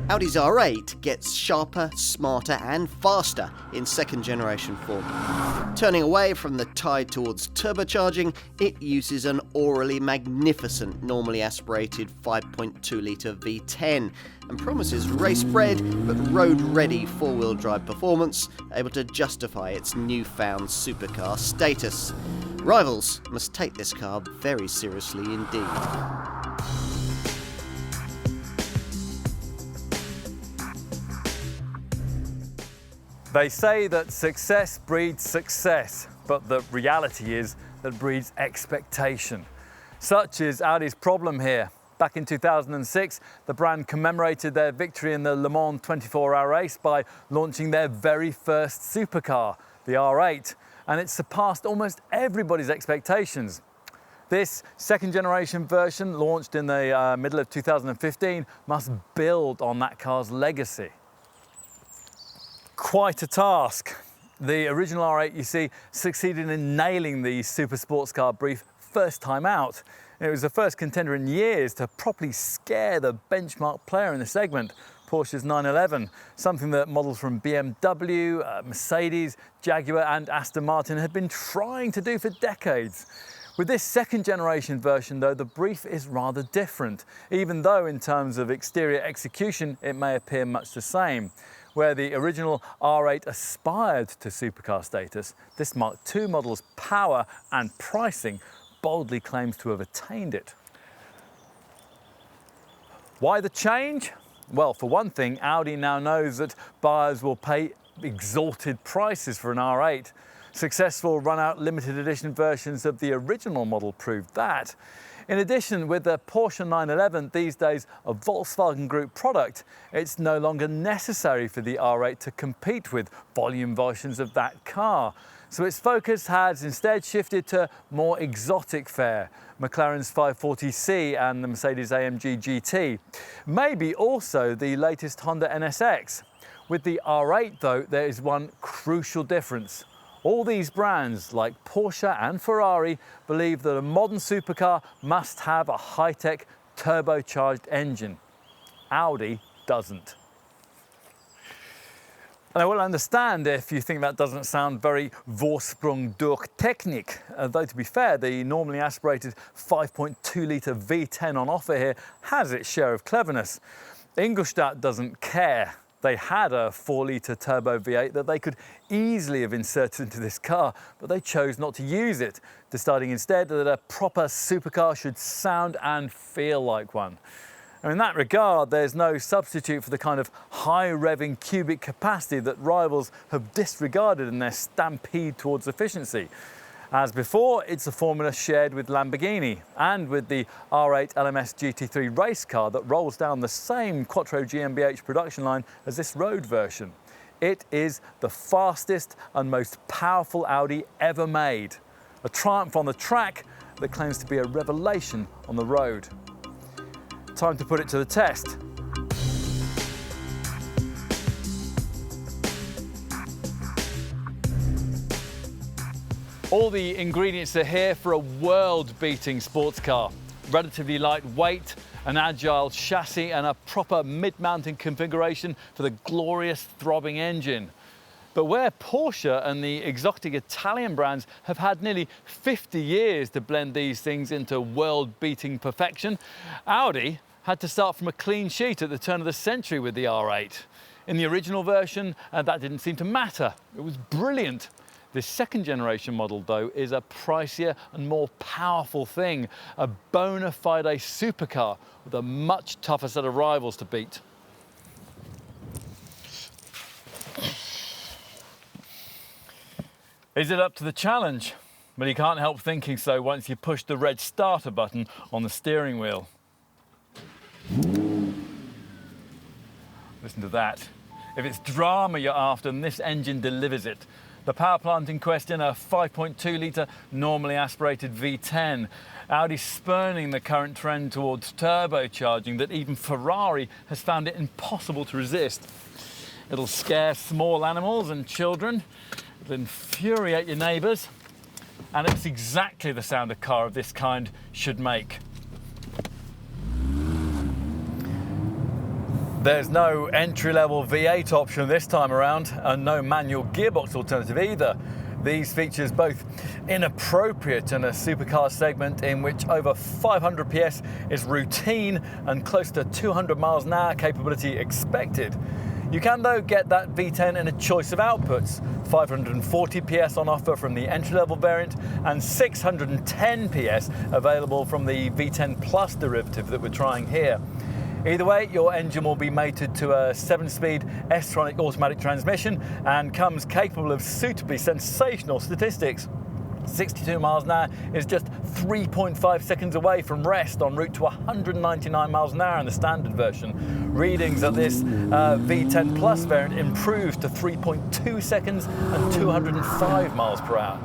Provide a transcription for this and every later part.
Audi's R8 gets sharper, smarter and faster in second generation form. Turning away from the tide towards turbocharging, it uses an aurally magnificent, normally aspirated 5.2 litre V10 and promises race-bred but road-ready four-wheel drive performance, able to justify its newfound supercar status. Rivals must take this car very seriously indeed. They say that success breeds success, but the reality is that it breeds expectation. Such is Audi's problem here. Back in 2006, the brand commemorated their victory in the Le Mans 24-hour race by launching their very first supercar, the R8, and it surpassed almost everybody's expectations. This second-generation version, launched in the middle of 2015, must build on that car's legacy. Quite a task. The original R8, you see, succeeded in nailing the super sports car brief first time out. It was the first contender in years to properly scare the benchmark player in the segment, Porsche's 911, something that models from BMW, Mercedes, Jaguar and Aston Martin had been trying to do for decades. With this second generation version though, the brief is rather different, even though in terms of exterior execution it may appear much the same. Where the original R8 aspired to supercar status, this Mark II model's power and pricing boldly claims to have attained it. Why the change? Well, for one thing, Audi now knows that buyers will pay exalted prices for an R8. Successful run-out limited edition versions of the original model proved that. In addition, with the Porsche 911 these days a Volkswagen Group product, it's no longer necessary for the R8 to compete with volume versions of that car. So its focus has instead shifted to more exotic fare, McLaren's 540C and the Mercedes-AMG GT. Maybe also the latest Honda NSX. With the R8 though, there is one crucial difference. All these brands, like Porsche and Ferrari, believe that a modern supercar must have a high-tech turbocharged engine. Audi doesn't. And I will understand if you think that doesn't sound very Vorsprung durch Technik, though to be fair, the normally aspirated 5.2 litre V10 on offer here has its share of cleverness. Ingolstadt doesn't care. They had a 4-litre turbo V8 that they could easily have inserted into this car, but they chose not to use it, deciding instead that a proper supercar should sound and feel like one. And in that regard, there's no substitute for the kind of high-revving cubic capacity that rivals have disregarded in their stampede towards efficiency. As before, it's a formula shared with Lamborghini and with the R8 LMS GT3 race car that rolls down the same Quattro GmbH production line as this road version. It is the fastest and most powerful Audi ever made. A triumph on the track that claims to be a revelation on the road. Time to put it to the test. All the ingredients are here for a world-beating sports car. Relatively lightweight, an agile chassis and a proper mid-mountain configuration for the glorious throbbing engine. But where Porsche and the exotic Italian brands have had nearly 50 years to blend these things into world-beating perfection, Audi had to start from a clean sheet at the turn of the century with the R8. In the original version, that didn't seem to matter. It was brilliant. This second generation model though is a pricier and more powerful thing, a bona fide supercar with a much tougher set of rivals to beat. Is it up to the challenge? Well, you can't help thinking so once you push the red starter button on the steering wheel. Listen to that. If it's drama you're after, then this engine delivers it. The power plant in question, a 5.2 litre normally aspirated V10. Audi spurning the current trend towards turbocharging that even Ferrari has found it impossible to resist. It'll scare small animals and children, it'll infuriate your neighbours, and it's exactly the sound a car of this kind should make. There's no entry-level V8 option this time around, and no manual gearbox alternative either. These features both inappropriate in a supercar segment in which over 500 PS is routine and close to 200 miles an hour capability expected. You can though get that V10 in a choice of outputs, 540 PS on offer from the entry-level variant and 610 PS available from the V10 Plus derivative that we're trying here. Either way, your engine will be mated to a 7-speed S-tronic automatic transmission and comes capable of suitably sensational statistics. 62 miles an hour is just 3.5 seconds away from rest en route to 199 miles an hour in the standard version. Readings of this V10 Plus variant improved to 3.2 seconds and 205 miles per hour.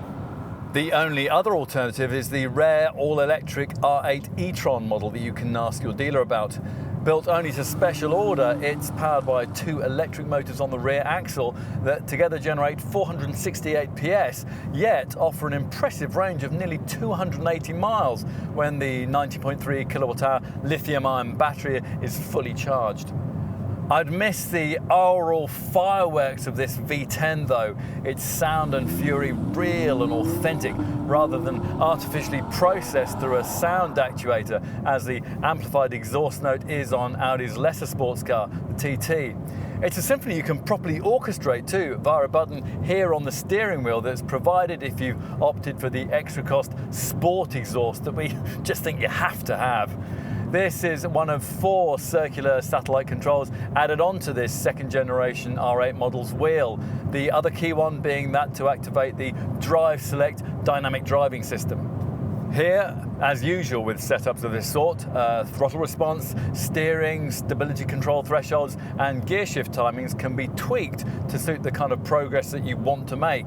The only other alternative is the rare all-electric R8 e-tron model that you can ask your dealer about. Built only to special order, it's powered by 2 electric motors on the rear axle that together generate 468 PS, yet offer an impressive range of nearly 280 miles when the 90.3 kilowatt-hour lithium-ion battery is fully charged. I'd miss the aural fireworks of this V10 though, its sound and fury real and authentic rather than artificially processed through a sound actuator as the amplified exhaust note is on Audi's lesser sports car, the TT. It's a symphony you can properly orchestrate too via a button here on the steering wheel that's provided if you've opted for the extra cost sport exhaust that we just think you have to have. This is one of 4 circular satellite controls added onto this second generation R8 model's wheel. The other key one being that to activate the Drive Select dynamic driving system. Here, as usual with setups of this sort, throttle response, steering, stability control thresholds and gear shift timings can be tweaked to suit the kind of progress that you want to make.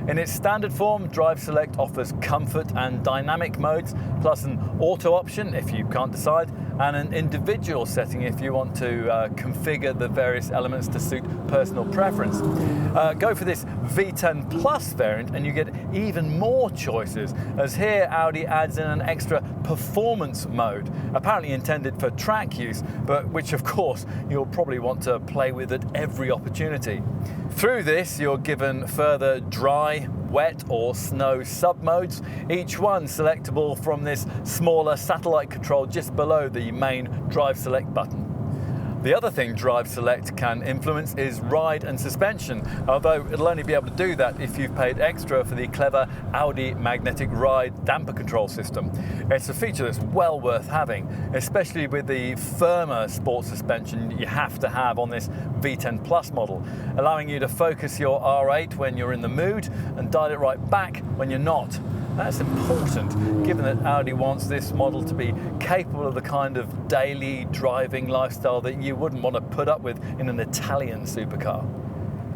In its standard form, Drive Select offers comfort and dynamic modes, plus an auto option if you can't decide, and an individual setting if you want to configure the various elements to suit personal preference. Go for this V10 Plus variant and you get even more choices, as here Audi adds in an extra performance mode, apparently intended for track use, but which of course you'll probably want to play with at every opportunity. Through this, you're given further dry, wet or snow sub-modes, each one selectable from this smaller satellite control just below the main Drive Select button. The other thing Drive Select can influence is ride and suspension, although it'll only be able to do that if you've paid extra for the clever Audi magnetic ride damper control system. It's a feature that's well worth having, especially with the firmer sport suspension you have to have on this V10 Plus model, allowing you to focus your R8 when you're in the mood and dial it right back when you're not. That's important, given that Audi wants this model to be capable of the kind of daily driving lifestyle that you wouldn't want to put up with in an Italian supercar.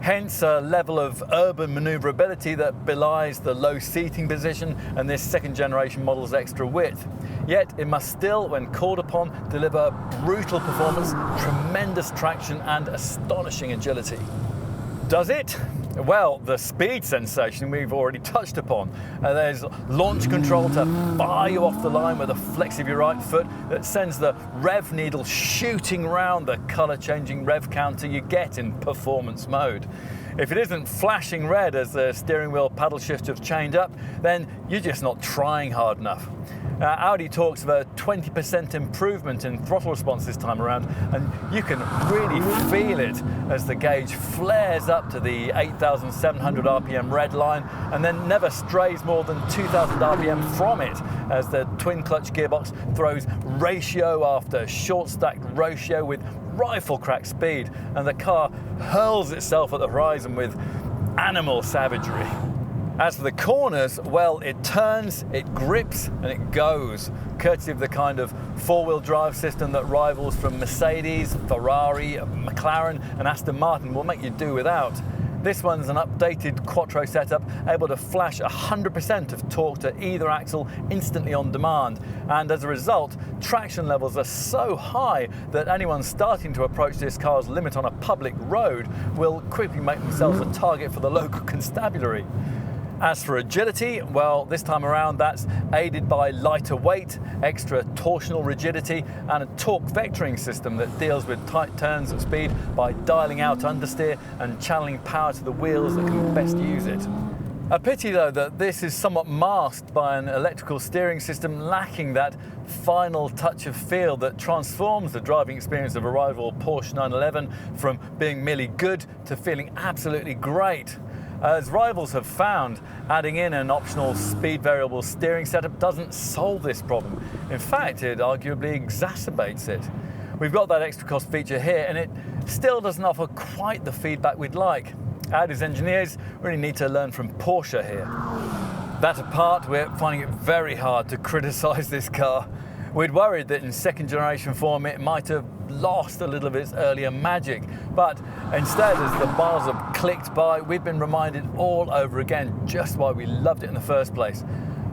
Hence a level of urban manoeuvrability that belies the low seating position and this second generation model's extra width. Yet it must still, when called upon, deliver brutal performance, tremendous traction and astonishing agility. Does it? Well, the speed sensation we've already touched upon. There's launch control to fire you off the line with a flex of your right foot that sends the rev needle shooting round the colour-changing rev counter you get in performance mode. If it isn't flashing red as the steering wheel paddle shifters have chained up, then you're just not trying hard enough. Audi talks of a 20% improvement in throttle response this time around, and you can really feel it as the gauge flares up to the 8,700 RPM red line and then never strays more than 2,000 RPM from it as the twin clutch gearbox throws ratio after short stacked ratio with rifle crack speed, and the car hurls itself at the horizon with animal savagery. As for the corners, well, it turns, it grips, and it goes, courtesy of the kind of four-wheel drive system that rivals from Mercedes, Ferrari, McLaren, and Aston Martin will make you do without. This one's an updated Quattro setup, able to flash 100% of torque to either axle instantly on demand, and as a result, traction levels are so high that anyone starting to approach this car's limit on a public road will quickly make themselves a target for the local constabulary. As for agility, well, this time around that's aided by lighter weight, extra torsional rigidity and a torque vectoring system that deals with tight turns at speed by dialing out understeer and channeling power to the wheels that can best use it. A pity though that this is somewhat masked by an electrical steering system lacking that final touch of feel that transforms the driving experience of a rival Porsche 911 from being merely good to feeling absolutely great. As rivals have found, adding in an optional speed variable steering setup doesn't solve this problem. In fact, it arguably exacerbates it. We've got that extra cost feature here and it still doesn't offer quite the feedback we'd like. Audi's engineers really need to learn from Porsche here. That apart, we're finding it very hard to criticise this car. We'd worried that in second generation form it might have lost a little of its earlier magic, but instead, as the bars have clicked by, we've been reminded all over again just why we loved it in the first place.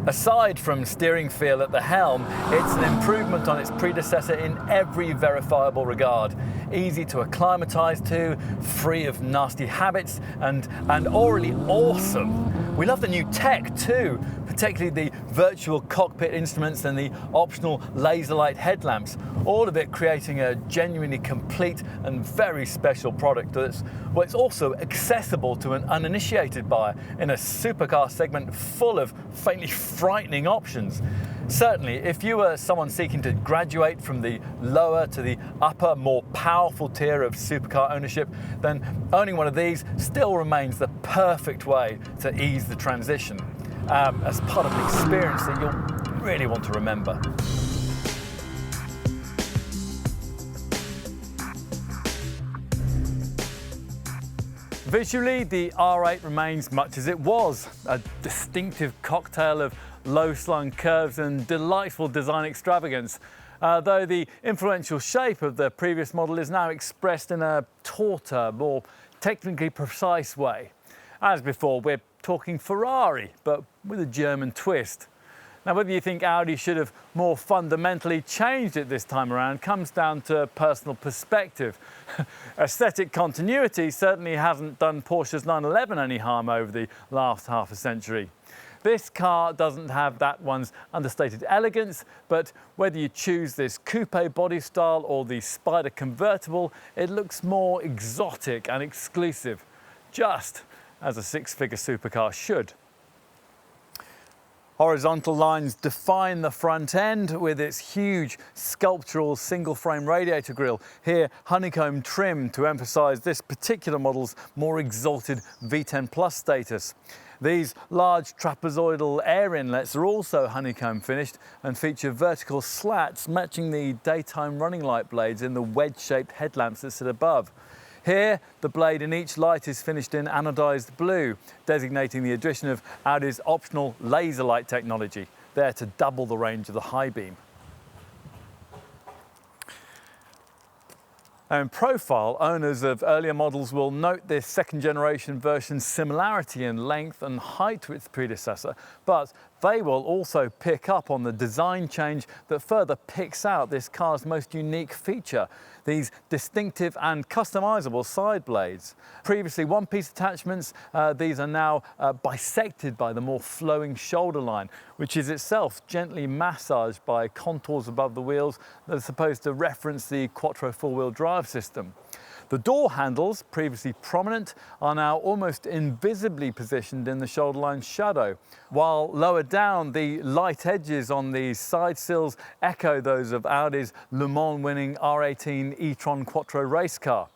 Aside from steering feel at the helm, it's an improvement on its predecessor in every verifiable regard. Easy to acclimatise to, free of nasty habits, and aurally awesome. We love the new tech too, particularly the virtual cockpit instruments and the optional laser light headlamps, all of it creating a genuinely complete and very special product that's, well, it's also accessible to an uninitiated buyer in a supercar segment full of faintly frightening options. Certainly, if you were someone seeking to graduate from the lower to the upper, more powerful tier of supercar ownership, then owning one of these still remains the perfect way to ease the transition, as part of an experience that you'll really want to remember. Visually, the R8 remains much as it was, a distinctive cocktail of low-slung curves and delightful design extravagance, though the influential shape of the previous model is now expressed in a tauter, more technically precise way. As before, we're talking Ferrari, but with a German twist. Now, whether you think Audi should have more fundamentally changed it this time around comes down to personal perspective. Aesthetic continuity certainly hasn't done Porsche's 911 any harm over the last half a century. This car doesn't have that one's understated elegance, but whether you choose this coupe body style or the Spider convertible, it looks more exotic and exclusive, just as a six-figure supercar should. Horizontal lines define the front end with its huge sculptural single-frame radiator grille, here honeycomb trim to emphasise this particular model's more exalted V10 Plus status. These large trapezoidal air inlets are also honeycomb finished and feature vertical slats matching the daytime running light blades in the wedge-shaped headlamps that sit above. Here, the blade in each light is finished in anodized blue, designating the addition of Audi's optional laser light technology, there to double the range of the high beam. Now, in profile, owners of earlier models will note this second generation version's similarity in length and height to its predecessor, but they will also pick up on the design change that further picks out this car's most unique feature, these distinctive and customizable side blades. Previously one-piece attachments, these are now bisected by the more flowing shoulder line, which is itself gently massaged by contours above the wheels that are supposed to reference the Quattro four-wheel drive system. The door handles, previously prominent, are now almost invisibly positioned in the shoulder line shadow, while lower down, the light edges on the side sills echo those of Audi's Le Mans winning R18 e-tron Quattro race car.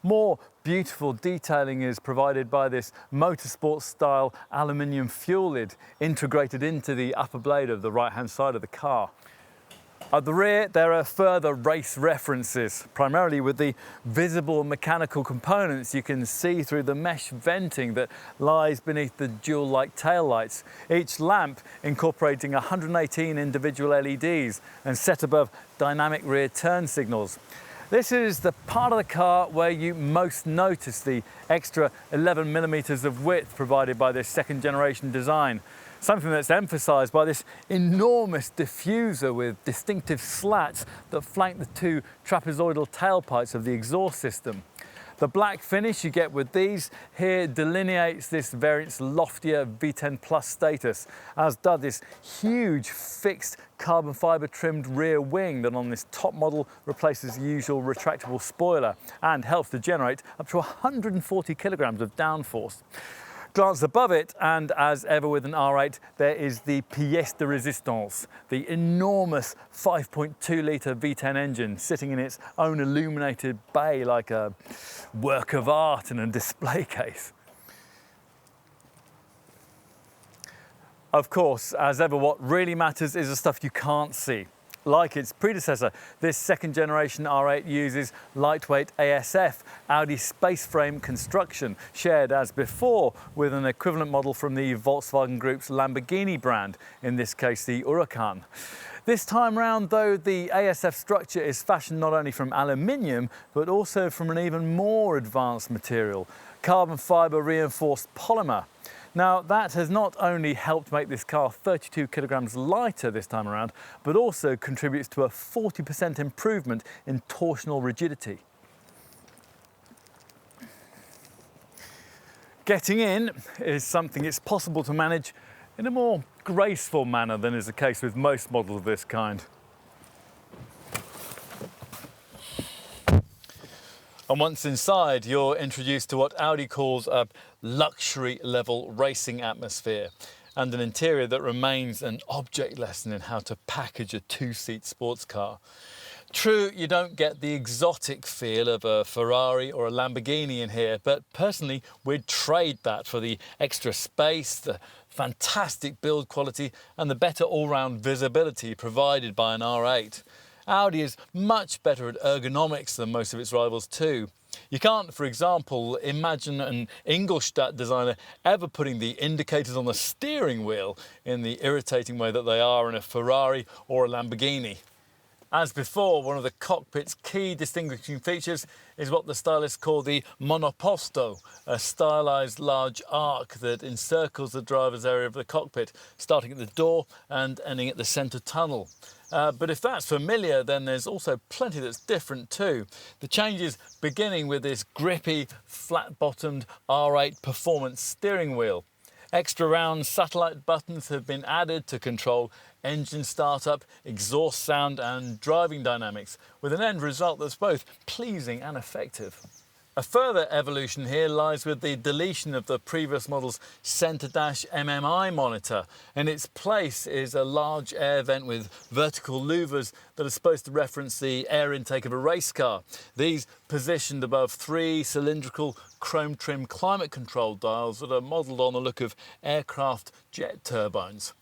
More beautiful detailing is provided by this motorsport style aluminium fuel lid integrated into the upper blade of the right hand side of the car. At the rear, there are further race references, primarily with the visible mechanical components you can see through the mesh venting that lies beneath the dual-light taillights, each lamp incorporating 118 individual LEDs and set above dynamic rear turn signals. This is the part of the car where you most notice the extra 11 millimeters of width provided by this second generation design. Something that's emphasised by this enormous diffuser with distinctive slats that flank the two trapezoidal tailpipes of the exhaust system. The black finish you get with these here delineates this variant's loftier V10 Plus status, as does this huge fixed carbon fibre trimmed rear wing that on this top model replaces the usual retractable spoiler and helps to generate up to 140 kilograms of downforce. Glance above it, and as ever with an R8, there is the pièce de résistance, the enormous 5.2 litre V10 engine sitting in its own illuminated bay like a work of art in a display case. Of course, as ever, what really matters is the stuff you can't see. Like its predecessor, this second generation R8 uses lightweight ASF Audi space frame construction, shared as before with an equivalent model from the Volkswagen Group's Lamborghini brand, in this case the Huracan. This time round, though, the ASF structure is fashioned not only from aluminium, but also from an even more advanced material, carbon fibre reinforced polymer. Now, that has not only helped make this car 32 kilograms lighter this time around, but also contributes to a 40% improvement in torsional rigidity. Getting in is something it's possible to manage in a more graceful manner than is the case with most models of this kind. And once inside, you're introduced to what Audi calls a luxury level racing atmosphere, and an interior that remains an object lesson in how to package a two-seat sports car. True, you don't get the exotic feel of a Ferrari or a Lamborghini in here, but personally, we'd trade that for the extra space, the fantastic build quality, and the better all-round visibility provided by an R8. Audi is much better at ergonomics than most of its rivals too. You can't, for example, imagine an Ingolstadt designer ever putting the indicators on the steering wheel in the irritating way that they are in a Ferrari or a Lamborghini. As before, one of the cockpit's key distinguishing features is what the stylists call the monoposto, a stylised large arc that encircles the driver's area of the cockpit, starting at the door and ending at the centre tunnel. But if that's familiar, then there's also plenty that's different too. The changes beginning with this grippy, flat-bottomed R8 performance steering wheel. Extra round satellite buttons have been added to control engine startup, exhaust sound and driving dynamics, with an end result that's both pleasing and effective. A further evolution here lies with the deletion of the previous model's centre dash MMI monitor. In its place is a large air vent with vertical louvers that are supposed to reference the air intake of a race car. These positioned above three cylindrical chrome trim climate control dials that are modelled on the look of aircraft jet turbines.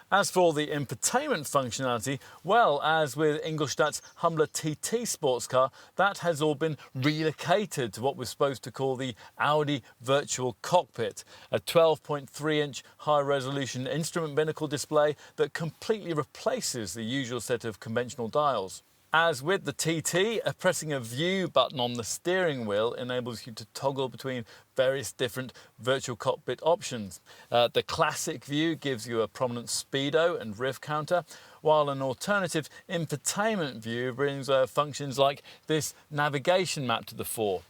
As for the infotainment functionality, well, as with Ingolstadt's humbler TT sports car, that has all been relocated to what we're supposed to call the Audi Virtual Cockpit, a 12.3-inch high-resolution instrument binnacle display that completely replaces the usual set of conventional dials. As with the TT, pressing a view button on the steering wheel enables you to toggle between various different virtual cockpit options. The classic view gives you a prominent speedo and rev counter, while an alternative infotainment view brings functions like this navigation map to the fore.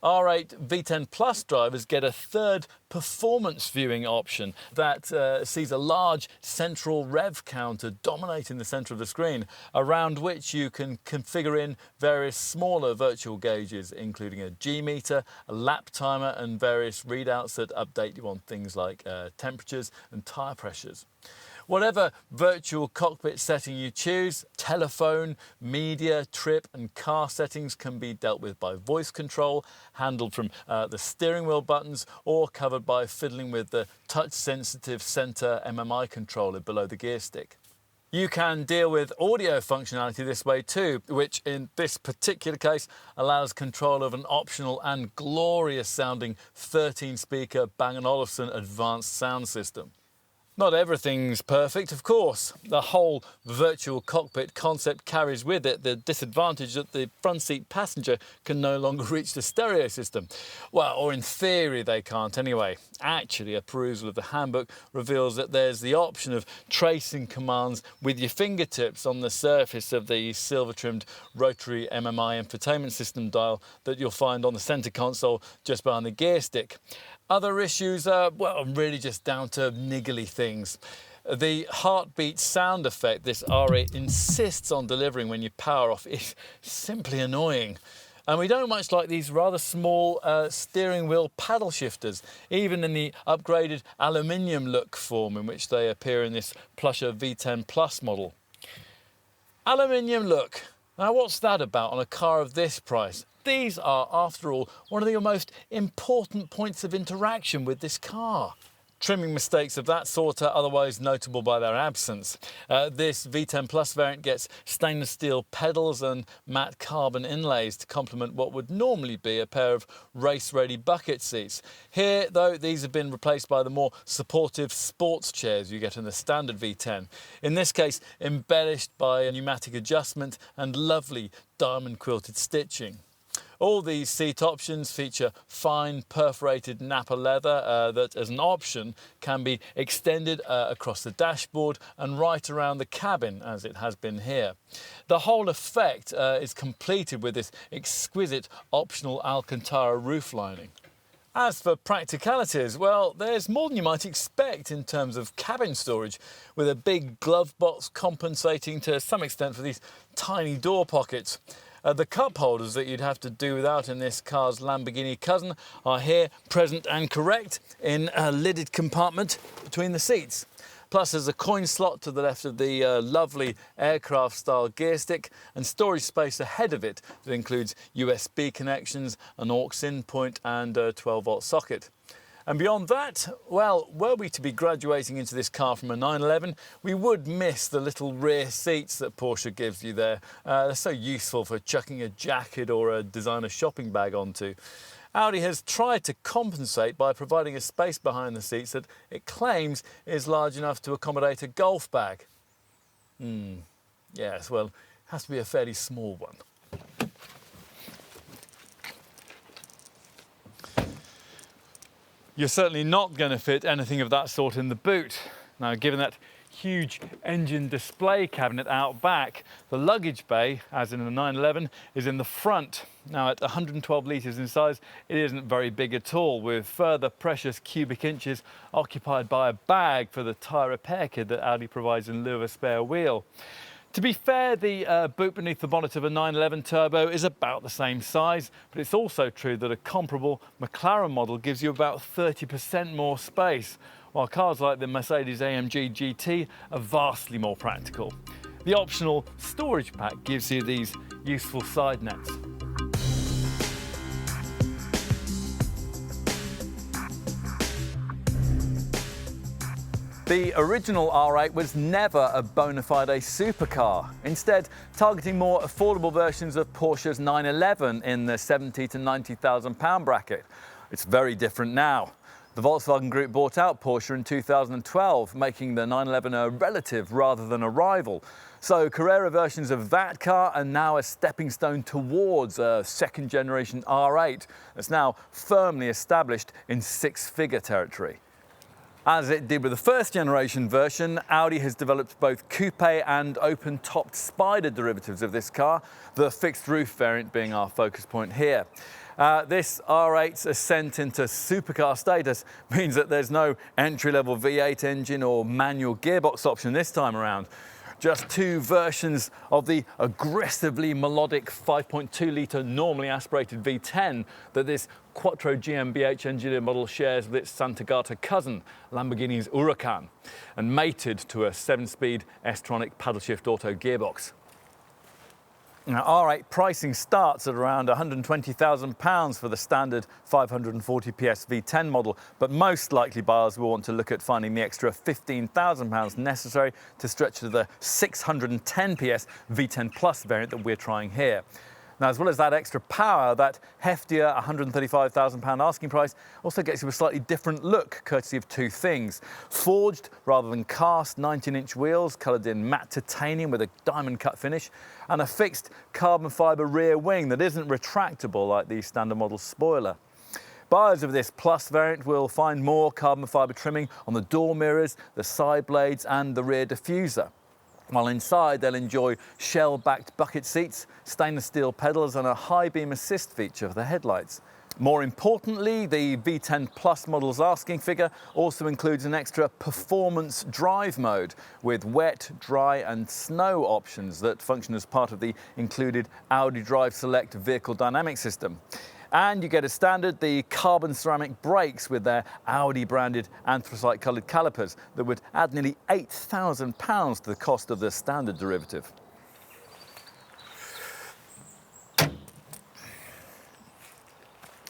R8 V10 Plus drivers get a third performance viewing option that sees a large central rev counter dominating the centre of the screen, around which you can configure in various smaller virtual gauges, including a G-meter, a lap timer and various readouts that update you on things like temperatures and tyre pressures. Whatever virtual cockpit setting you choose, telephone, media, trip and car settings can be dealt with by voice control, handled from the steering wheel buttons, or covered by fiddling with the touch-sensitive centre MMI controller below the gear stick. You can deal with audio functionality this way too, which in this particular case allows control of an optional and glorious sounding 13-speaker Bang & Olufsen advanced sound system. Not everything's perfect, of course. The whole virtual cockpit concept carries with it the disadvantage that the front seat passenger can no longer reach the stereo system. Well, or in theory they can't anyway. Actually, a perusal of the handbook reveals that there's the option of tracing commands with your fingertips on the surface of the silver-trimmed rotary MMI infotainment system dial that you'll find on the centre console just behind the gear stick. Other issues are, well, really just down to niggly things. The heartbeat sound effect this R8 insists on delivering when you power off is simply annoying. And we don't much like these rather small steering wheel paddle shifters, even in the upgraded aluminium look form in which they appear in this plusher V10 Plus model. Aluminium look. Now what's that about on a car of this price? These are, after all, one of the most important points of interaction with this car. Trimming mistakes of that sort are otherwise notable by their absence. This V10 Plus variant gets stainless steel pedals and matte carbon inlays to complement what would normally be a pair of race-ready bucket seats. Here, though, these have been replaced by the more supportive sports chairs you get in the standard V10. In this case, embellished by a pneumatic adjustment and lovely diamond quilted stitching. All these seat options feature fine perforated Napa leather that, as an option, can be extended across the dashboard and right around the cabin, as it has been here. The whole effect is completed with this exquisite optional Alcantara roof lining. As for practicalities, well, there's more than you might expect in terms of cabin storage, with a big glove box compensating to some extent for these tiny door pockets. The cup holders that you'd have to do without in this car's Lamborghini cousin are here, present and correct, in a lidded compartment between the seats. Plus there's a coin slot to the left of the lovely aircraft-style gear stick and storage space ahead of it that includes USB connections, an aux-in point and a 12-volt socket. And beyond that, well, were we to be graduating into this car from a 911, we would miss the little rear seats that Porsche gives you there. They're so useful for chucking a jacket or a designer shopping bag onto. Audi has tried to compensate by providing a space behind the seats that it claims is large enough to accommodate a golf bag. Yes, well, it has to be a fairly small one. You're certainly not going to fit anything of that sort in the boot. Now, given that huge engine display cabinet out back, the luggage bay, as in the 911, is in the front. Now, at 112 litres in size, it isn't very big at all, with further precious cubic inches occupied by a bag for the tyre repair kit that Audi provides in lieu of a spare wheel. To be fair, the boot beneath the bonnet of a 911 Turbo is about the same size, but it's also true that a comparable McLaren model gives you about 30% more space, while cars like the Mercedes-AMG GT are vastly more practical. The optional storage pack gives you these useful side nets. The original R8 was never a bona fide supercar, instead targeting more affordable versions of Porsche's 911 in the £70,000 to £90,000 bracket. It's very different now. The Volkswagen Group bought out Porsche in 2012, making the 911 a relative rather than a rival. So Carrera versions of that car are now a stepping stone towards a second generation R8 that's now firmly established in six-figure territory. As it did with the first generation version, Audi has developed both coupe and open-topped Spider derivatives of this car, the fixed roof variant being our focus point here. This R8's ascent into supercar status means that there's no entry-level V8 engine or manual gearbox option this time around. Just two versions of the aggressively melodic 5.2-litre normally aspirated V10 that this Quattro GmbH engineered model shares with its Santa Gata cousin, Lamborghini's Huracan, and mated to a 7-speed S-tronic paddle-shift auto gearbox. Now, R8 pricing starts at around £120,000 for the standard 540 PS V10 model, but most likely buyers will want to look at finding the extra £15,000 necessary to stretch to the 610 PS V10 Plus variant that we're trying here. Now, as well as that extra power, that heftier £135,000 asking price also gets you a slightly different look, courtesy of two things. Forged rather than cast 19-inch wheels coloured in matte titanium with a diamond cut finish, and a fixed carbon fibre rear wing that isn't retractable like the standard model spoiler. Buyers of this Plus variant will find more carbon fibre trimming on the door mirrors, the side blades and the rear diffuser. While inside, they'll enjoy shell-backed bucket seats, stainless steel pedals and a high beam assist feature for the headlights. More importantly, the V10 Plus model's asking figure also includes an extra performance drive mode with wet, dry and snow options that function as part of the included Audi Drive Select vehicle dynamic system. And you get as standard the carbon ceramic brakes with their Audi branded anthracite coloured calipers that would add nearly £8,000 to the cost of the standard derivative.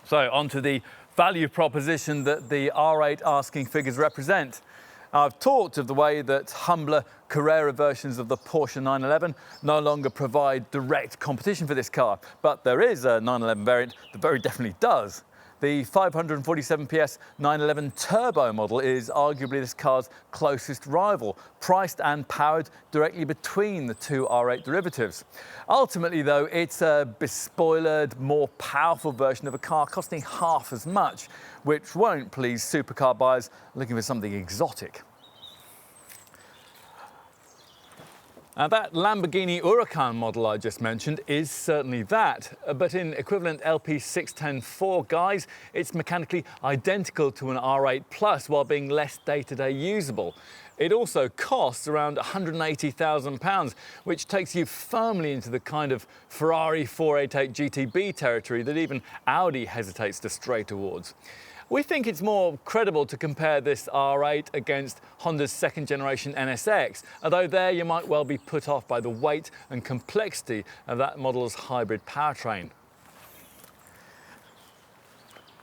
So on to the value proposition that the R8 asking figures represent. I've talked of the way that humbler Carrera versions of the Porsche 911 no longer provide direct competition for this car, but there is a 911 variant that very definitely does. The 547 PS 911 Turbo model is arguably this car's closest rival, priced and powered directly between the two R8 derivatives. Ultimately though, it's a bespoilered, more powerful version of a car costing half as much, which won't please supercar buyers looking for something exotic. Now that Lamborghini Huracan model I just mentioned is certainly that, but in equivalent LP610-4 guise, it's mechanically identical to an R8 Plus while being less day-to-day usable. It also costs around £180,000, which takes you firmly into the kind of Ferrari 488 GTB territory that even Audi hesitates to stray towards. We think it's more credible to compare this R8 against Honda's second generation NSX, although there you might well be put off by the weight and complexity of that model's hybrid powertrain.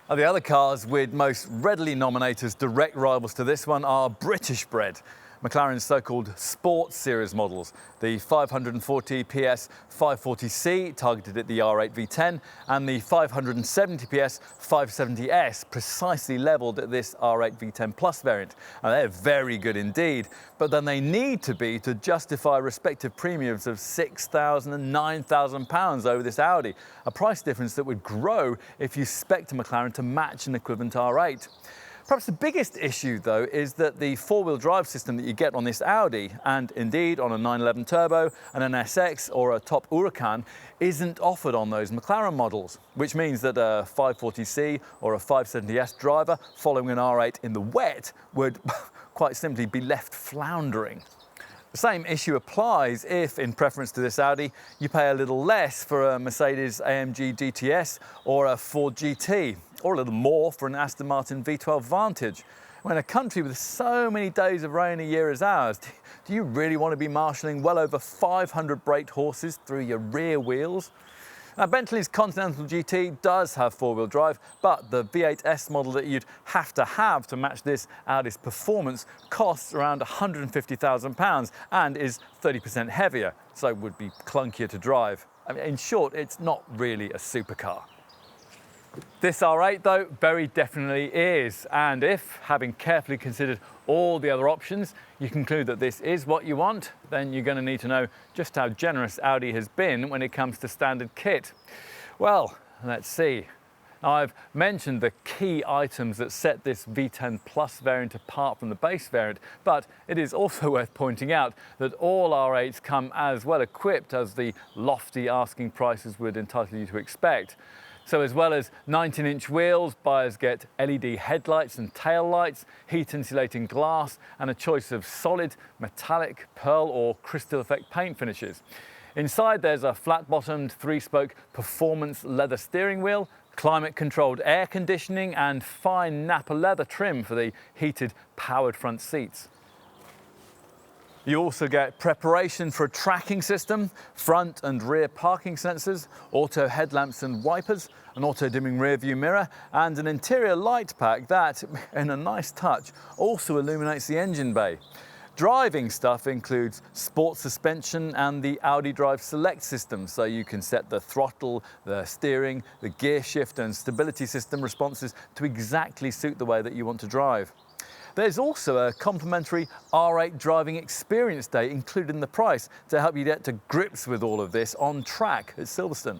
The other cars we'd most readily nominate as direct rivals to this one are British bred. McLaren's so-called Sports Series models, the 540 PS 540C targeted at the R8 V10 and the 570 PS 570S precisely levelled at this R8 V10 Plus variant. And they're very good indeed, but then they need to be to justify respective premiums of £6,000 and £9,000 over this Audi, a price difference that would grow if you spec'd a McLaren to match an equivalent R8. Perhaps the biggest issue, though, is that the four-wheel drive system that you get on this Audi, and indeed on a 911 Turbo, an NSX or a top Huracan, isn't offered on those McLaren models, which means that a 540C or a 570S driver following an R8 in the wet would quite simply be left floundering. The same issue applies if, in preference to this Audi, you pay a little less for a Mercedes AMG GTS or a Ford GT, or a little more for an Aston Martin V12 Vantage. When a country with so many days of rain a year as ours, do you really want to be marshalling well over 500 brake horses through your rear wheels? Now, Bentley's Continental GT does have four-wheel drive, but the V8S model that you'd have to match this Audi's performance costs around £150,000 and is 30% heavier, so would be clunkier to drive. I mean, in short, it's not really a supercar. This R8, though, very definitely is, and if, having carefully considered all the other options, you conclude that this is what you want, then you're going to need to know just how generous Audi has been when it comes to standard kit. Well, let's see. Now, I've mentioned the key items that set this V10 Plus variant apart from the base variant, but it is also worth pointing out that all R8s come as well equipped as the lofty asking prices would entitle you to expect. So as well as 19-inch wheels, buyers get LED headlights and tail lights, heat-insulating glass, and a choice of solid, metallic, pearl or crystal effect paint finishes. Inside there's a flat-bottomed, three-spoke performance leather steering wheel, climate-controlled air conditioning and fine Napa leather trim for the heated, powered front seats. You also get preparation for a tracking system, front and rear parking sensors, auto headlamps and wipers, an auto-dimming rear-view mirror, and an interior light pack that, in a nice touch, also illuminates the engine bay. Driving stuff includes sport suspension and the Audi Drive Select system, so you can set the throttle, the steering, the gear shift and stability system responses to exactly suit the way that you want to drive. There's also a complimentary R8 driving experience day included in the price to help you get to grips with all of this on track at Silverstone.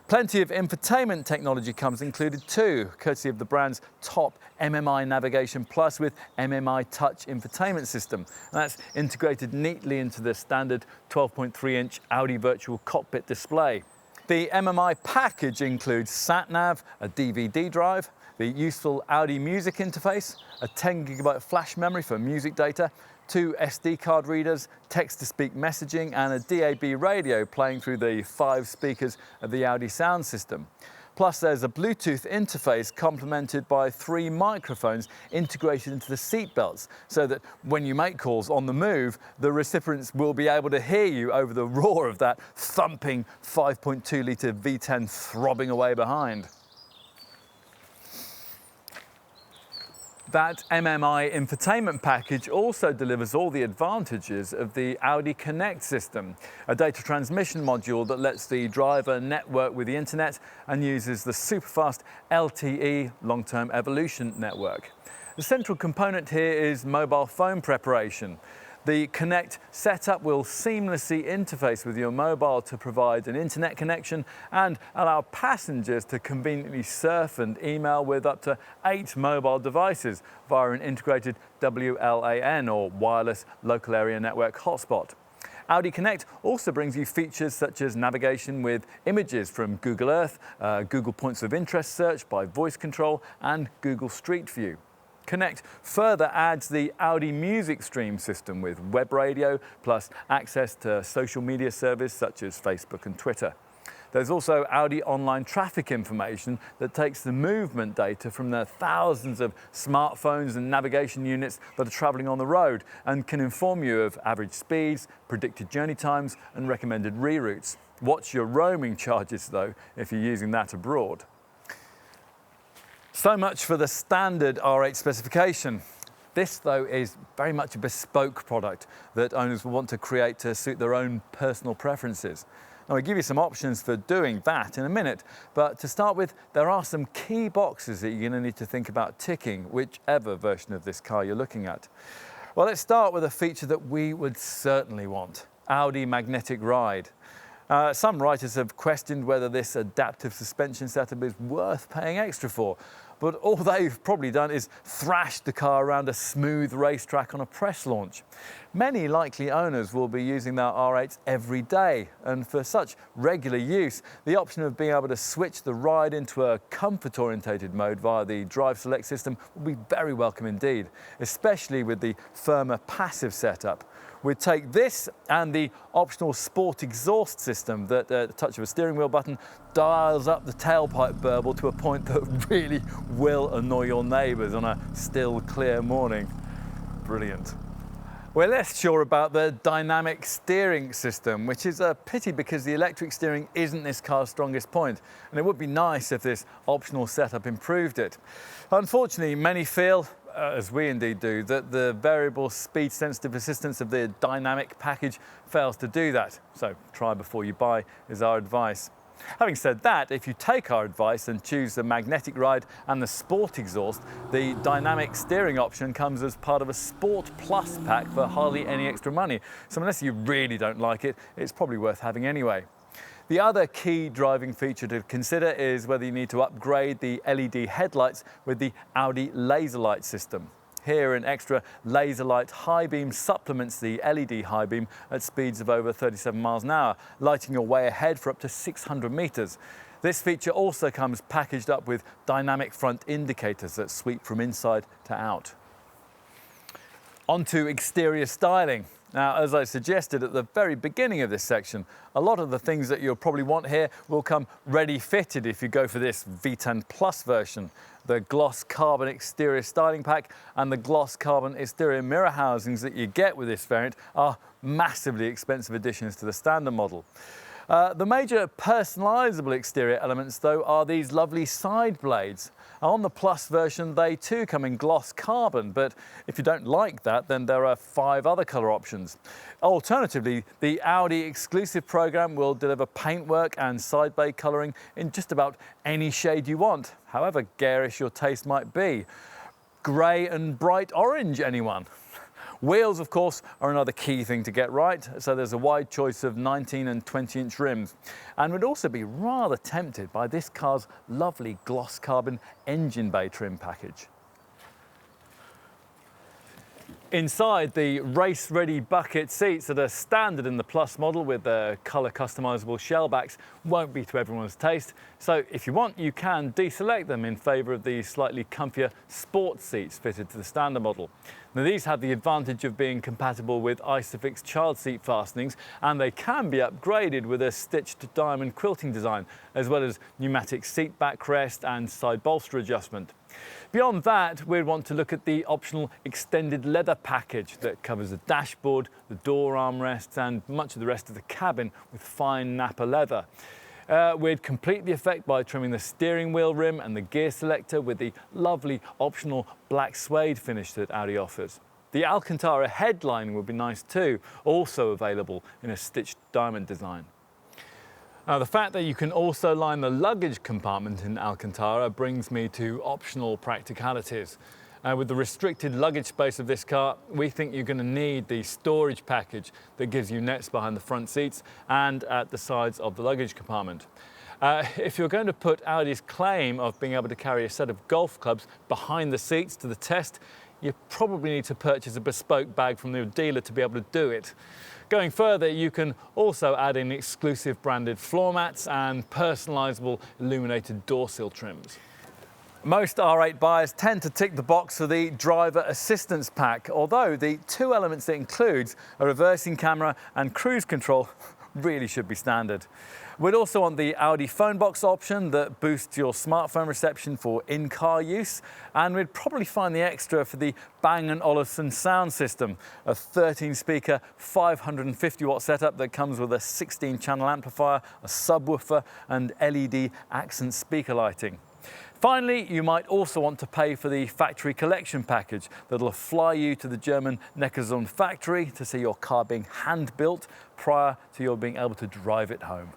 Plenty of infotainment technology comes included too, courtesy of the brand's top MMI Navigation Plus with MMI Touch infotainment system. And that's integrated neatly into the standard 12.3-inch Audi virtual cockpit display. The MMI package includes sat-nav, a DVD drive, the useful Audi music interface, a 10GB flash memory for music data, 2 SD card readers, text-to-speak messaging and a DAB radio playing through the 5 speakers of the Audi sound system. Plus there's a Bluetooth interface complemented by 3 microphones integrated into the seat belts, so that when you make calls on the move, the recipients will be able to hear you over the roar of that thumping 5.2-litre V10 throbbing away behind. That MMI infotainment package also delivers all the advantages of the Audi Connect system, a data transmission module that lets the driver network with the internet and uses the superfast LTE long-term evolution network. The central component here is mobile phone preparation. The Connect setup will seamlessly interface with your mobile to provide an internet connection and allow passengers to conveniently surf and email with up to 8 mobile devices via an integrated WLAN or wireless local area network hotspot. Audi Connect also brings you features such as navigation with images from Google Earth, Google Points of Interest search by voice control and Google Street View. Connect further adds the Audi Music Stream system with web radio, plus access to social media service such as Facebook and Twitter. There's also Audi online traffic information that takes the movement data from the thousands of smartphones and navigation units that are travelling on the road and can inform you of average speeds, predicted journey times and recommended reroutes. Watch your roaming charges though if you're using that abroad. So much for the standard R8 specification. This, though, is very much a bespoke product that owners will want to create to suit their own personal preferences. Now, I'll give you some options for doing that in a minute, but to start with, there are some key boxes that you're going to need to think about ticking, whichever version of this car you're looking at. Well, let's start with a feature that we would certainly want: Audi Magnetic Ride. Some writers have questioned whether this adaptive suspension setup is worth paying extra for, but all they've probably done is thrash the car around a smooth racetrack on a press launch. Many likely owners will be using their R8s every day, and for such regular use, the option of being able to switch the ride into a comfort-orientated mode via the Drive Select system will be very welcome indeed, especially with the firmer passive setup. We'd take this and the optional sport exhaust system that, at the touch of a steering wheel button, dials up the tailpipe burble to a point that really will annoy your neighbours on a still, clear morning. Brilliant. We're less sure about the dynamic steering system, which is a pity because the electric steering isn't this car's strongest point, and it would be nice if this optional setup improved it. Unfortunately, many feel, as we indeed do, that the variable speed sensitive assistance of the dynamic package fails to do that. So try before you buy is our advice. Having said that, if you take our advice and choose the magnetic ride and the sport exhaust, the dynamic steering option comes as part of a Sport Plus pack for hardly any extra money. So unless you really don't like it, it's probably worth having anyway. The other key driving feature to consider is whether you need to upgrade the LED headlights with the Audi laser light system. Here, an extra laser light high beam supplements the LED high beam at speeds of over 37 miles an hour, lighting your way ahead for up to 600 meters. This feature also comes packaged up with dynamic front indicators that sweep from inside to out. Onto exterior styling. Now, as I suggested at the very beginning of this section, a lot of the things that you'll probably want here will come ready fitted if you go for this V10 Plus version. The gloss carbon exterior styling pack and the gloss carbon exterior mirror housings that you get with this variant are massively expensive additions to the standard model. The major personalisable exterior elements, though, are these lovely side blades. On the Plus version, they too come in gloss carbon, but if you don't like that, then there are 5 other colour options. Alternatively, the Audi exclusive programme will deliver paintwork and side blade colouring in just about any shade you want, however garish your taste might be. Grey and bright orange, anyone? Wheels, of course, are another key thing to get right, so there's a wide choice of 19 and 20-inch rims. And would also be rather tempted by this car's lovely gloss carbon engine bay trim package. Inside, the race-ready bucket seats that are standard in the Plus model with the colour customisable shellbacks won't be to everyone's taste, so if you want, you can deselect them in favour of the slightly comfier sports seats fitted to the standard model. Now, these have the advantage of being compatible with Isofix child seat fastenings, and they can be upgraded with a stitched diamond quilting design, as well as pneumatic seat backrest and side bolster adjustment. Beyond that, we'd want to look at the optional extended leather package that covers the dashboard, the door armrests and much of the rest of the cabin with fine Napa leather. We'd complete the effect by trimming the steering wheel rim and the gear selector with the lovely optional black suede finish that Audi offers. The Alcantara headlining would be nice too, also available in a stitched diamond design. Now, the fact that you can also line the luggage compartment in Alcantara brings me to optional practicalities. With the restricted luggage space of this car, we think you're going to need the storage package that gives you nets behind the front seats and at the sides of the luggage compartment. If you're going to put Audi's claim of being able to carry a set of golf clubs behind the seats to the test, you probably need to purchase a bespoke bag from the dealer to be able to do it. Going further, you can also add in exclusive branded floor mats and personalisable illuminated door sill trims. Most R8 buyers tend to tick the box for the driver assistance pack, although the 2 elements it includes, a reversing camera and cruise control, really should be standard. We'd also want the Audi phone box option that boosts your smartphone reception for in-car use, and we'd probably find the extra for the Bang & Olufsen sound system, a 13-speaker, 550-watt setup that comes with a 16-channel amplifier, a subwoofer and LED accent speaker lighting. Finally, you might also want to pay for the factory collection package that'll fly you to the German Neckarsulm factory to see your car being hand-built prior to your being able to drive it home.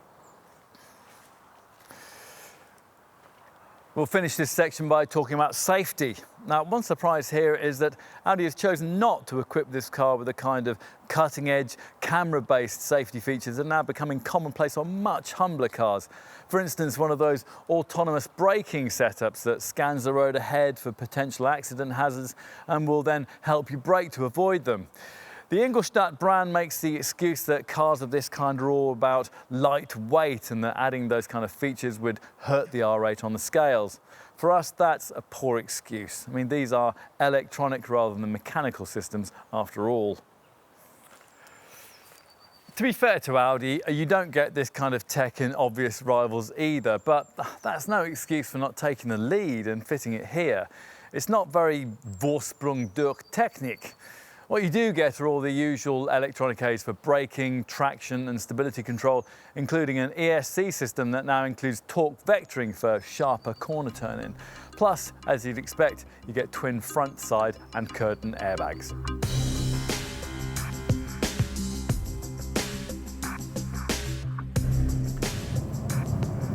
We'll finish this section by talking about safety. Now, one surprise here is that Audi has chosen not to equip this car with the kind of cutting-edge, camera-based safety features that are now becoming commonplace on much humbler cars. For instance, one of those autonomous braking setups that scans the road ahead for potential accident hazards and will then help you brake to avoid them. The Ingolstadt brand makes the excuse that cars of this kind are all about lightweight and that adding those kind of features would hurt the R8 on the scales. For us, that's a poor excuse. I mean, these are electronic rather than mechanical systems after all. To be fair to Audi, you don't get this kind of tech in obvious rivals either, but that's no excuse for not taking the lead and fitting it here. It's not very Vorsprung durch Technik. What you do get are all the usual electronic aids for braking, traction and stability control, including an ESC system that now includes torque vectoring for sharper corner turning. Plus, as you'd expect, you get twin front, side and curtain airbags.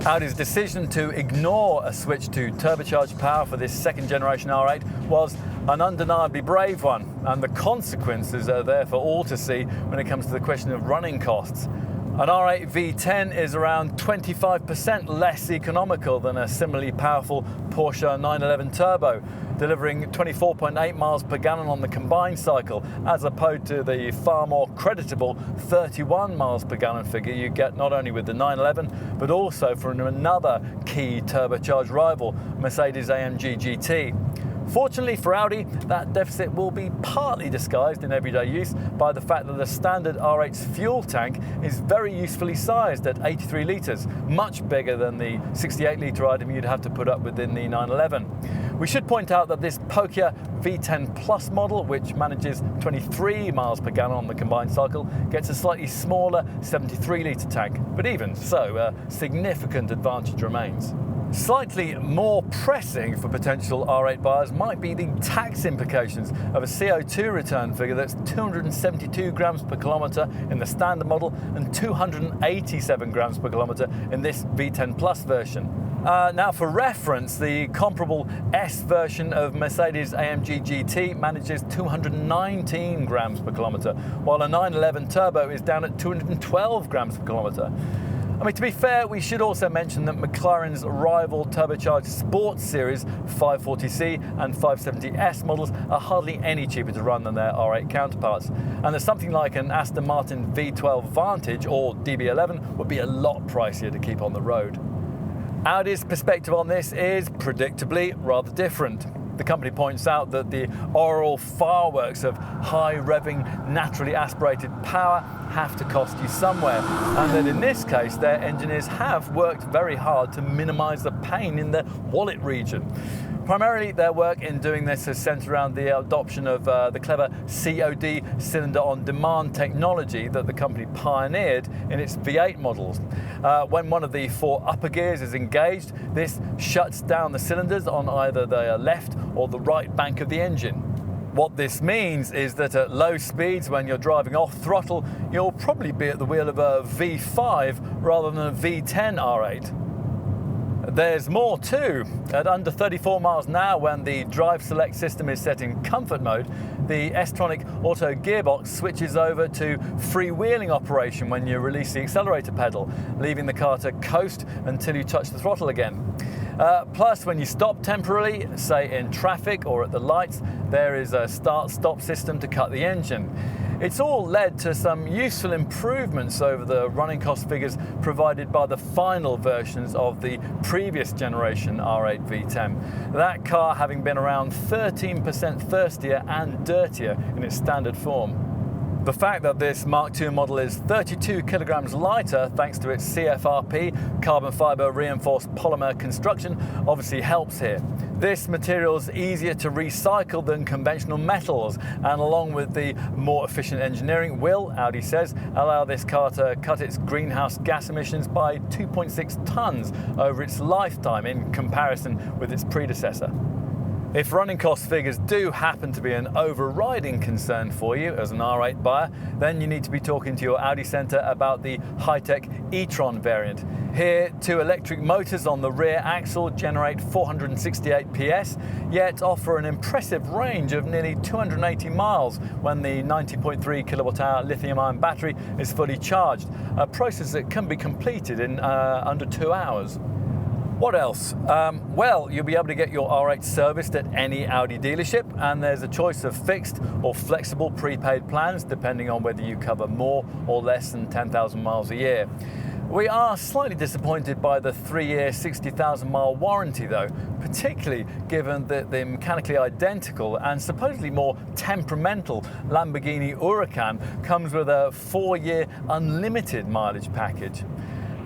Audi's decision to ignore a switch to turbocharged power for this second generation R8 was an undeniably brave one, and the consequences are there for all to see when it comes to the question of running costs. An R8 V10 is around 25% less economical than a similarly powerful Porsche 911 Turbo, delivering 24.8 miles per gallon on the combined cycle, as opposed to the far more creditable 31 miles per gallon figure you get not only with the 911, but also from another key turbocharged rival, Mercedes-AMG GT. Fortunately for Audi, that deficit will be partly disguised in everyday use by the fact that the standard R8's fuel tank is very usefully sized at 83 litres, much bigger than the 68-litre item you'd have to put up within the 911. We should point out that this Pokia V10 Plus model, which manages 23 miles per gallon on the combined cycle, gets a slightly smaller 73-litre tank, but even so, a significant advantage remains. Slightly more pressing for potential R8 buyers might be the tax implications of a CO2 return figure that's 272 grams per kilometre in the standard model and 287 grams per kilometre in this V10 Plus version. Now, for reference, the comparable S version of Mercedes-AMG GT manages 219 grams per kilometre, while a 911 Turbo is down at 212 grams per kilometre. I mean, to be fair, we should also mention that McLaren's rival turbocharged Sports Series 540C and 570S models are hardly any cheaper to run than their R8 counterparts. And there's something like an Aston Martin V12 Vantage or DB11 would be a lot pricier to keep on the road. Audi's perspective on this is predictably rather different. The company points out that the oral fireworks of high-revving, naturally aspirated power have to cost you somewhere, and that in this case their engineers have worked very hard to minimise the pain in the wallet region. Primarily, their work in doing this has centred around the adoption of the clever COD cylinder-on-demand technology that the company pioneered in its V8 models. When one of the 4 upper gears is engaged, this shuts down the cylinders on either the left or the right bank of the engine. What this means is that at low speeds, when you're driving off throttle, you'll probably be at the wheel of a V5 rather than a V10 R8. There's more too. At under 34 miles an hour, when the drive select system is set in comfort mode, the S-tronic auto gearbox switches over to freewheeling operation when you release the accelerator pedal, leaving the car to coast until you touch the throttle again. Plus, when you stop temporarily, say in traffic or at the lights, there is a start-stop system to cut the engine. It's all led to some useful improvements over the running cost figures provided by the final versions of the previous generation R8 V10. That car having been around 13% thirstier and dirtier in its standard form. The fact that this Mark II model is 32 kilograms lighter thanks to its CFRP, carbon fibre reinforced polymer construction, obviously helps here. This material is easier to recycle than conventional metals, and along with the more efficient engineering will, Audi says, allow this car to cut its greenhouse gas emissions by 2.6 tonnes over its lifetime in comparison with its predecessor. If running cost figures do happen to be an overriding concern for you as an R8 buyer, then you need to be talking to your Audi centre about the high-tech e-tron variant. Here, 2 electric motors on the rear axle generate 468 PS, yet offer an impressive range of nearly 280 miles when the 90.3 kilowatt-hour lithium-ion battery is fully charged, a process that can be completed in under 2 hours. What else? Well, you'll be able to get your R8 serviced at any Audi dealership, and there's a choice of fixed or flexible prepaid plans depending on whether you cover more or less than 10,000 miles a year. We are slightly disappointed by the 3-year 60,000 mile warranty though, particularly given that the mechanically identical and supposedly more temperamental Lamborghini Huracan comes with a 4-year unlimited mileage package.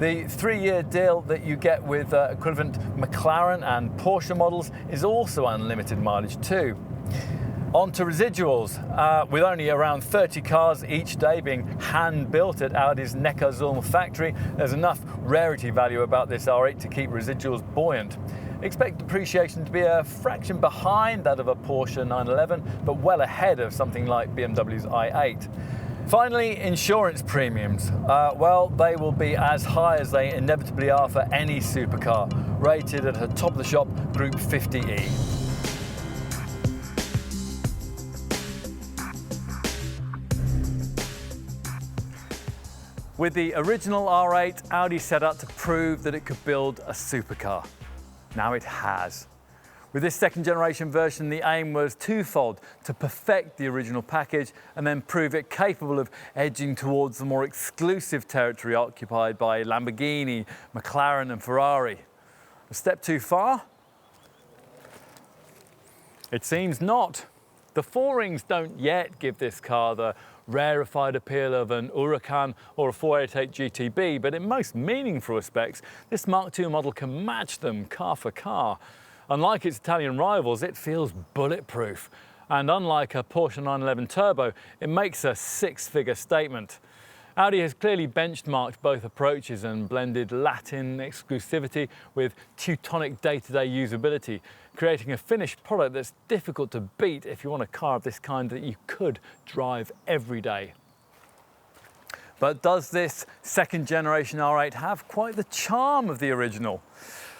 The 3-year deal that you get with equivalent McLaren and Porsche models is also unlimited mileage too. On to residuals. With only around 30 cars each day being hand-built at Audi's Neckarsulm factory, there's enough rarity value about this R8 to keep residuals buoyant. Expect depreciation to be a fraction behind that of a Porsche 911, but well ahead of something like BMW's i8. Finally, insurance premiums. Well, they will be as high as they inevitably are for any supercar, rated at a top-of-the-shop Group 50E. With the original R8, Audi set out to prove that it could build a supercar. Now it has. With this second-generation version, the aim was twofold: to perfect the original package and then prove it capable of edging towards the more exclusive territory occupied by Lamborghini, McLaren and Ferrari. A step too far? It seems not. The forings don't yet give this car the rarefied appeal of an Huracan or a 488 GTB, but in most meaningful respects, this Mark II model can match them car for car. Unlike its Italian rivals, it feels bulletproof. And unlike a Porsche 911 Turbo, it makes a six-figure statement. Audi has clearly benchmarked both approaches and blended Latin exclusivity with Teutonic day-to-day usability, creating a finished product that's difficult to beat if you want a car of this kind that you could drive every day. But does this second generation R8 have quite the charm of the original?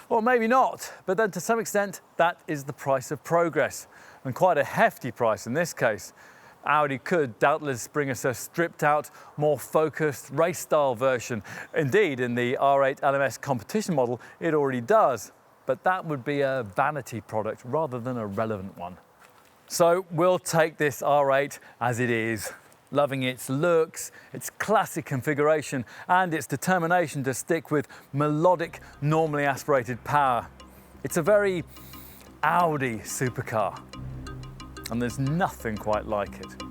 Well, maybe not, but then to some extent, that is the price of progress, and quite a hefty price in this case. Audi could doubtless bring us a stripped-out, more focused, race-style version. Indeed, in the R8 LMS competition model, it already does. But that would be a vanity product rather than a relevant one. So we'll take this R8 as it is, loving its looks, its classic configuration, and its determination to stick with melodic, normally aspirated power. It's a very Audi supercar, and there's nothing quite like it.